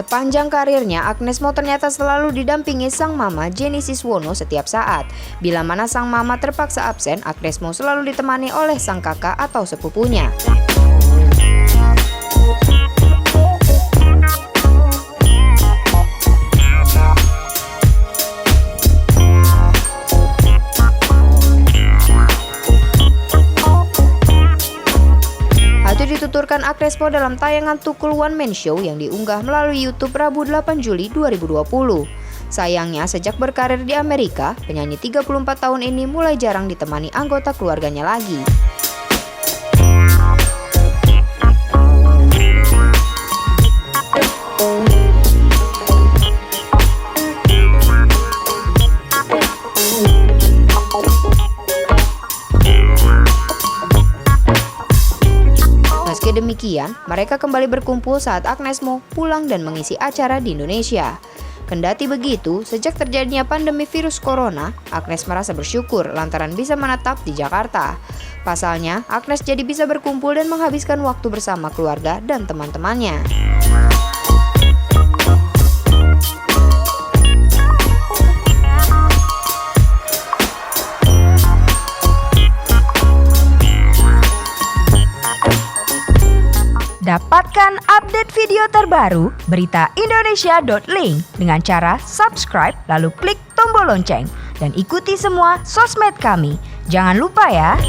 Sepanjang karirnya, Agnes Mo ternyata selalu didampingi sang mama Jenny Siswono setiap saat. Bila mana sang mama terpaksa absen, Agnes Mo selalu ditemani oleh sang kakak atau sepupunya. Dituturkan Agnes Mo dalam tayangan Tukul One Man Show yang diunggah melalui YouTube Rabu 8 Juli 2020. Sayangnya, sejak berkarir di Amerika, penyanyi 34 tahun ini mulai jarang ditemani anggota keluarganya lagi. Meski demikian, mereka kembali berkumpul saat Agnes Mo pulang dan mengisi acara di Indonesia. Kendati begitu, sejak terjadinya pandemi virus corona, Agnes merasa bersyukur lantaran bisa menetap di Jakarta. Pasalnya, Agnes jadi bisa berkumpul dan menghabiskan waktu bersama keluarga dan teman-temannya. Dapatkan update video terbaru berita Indonesia.link dengan cara subscribe lalu klik tombol lonceng dan ikuti semua sosmed kami. Jangan lupa ya.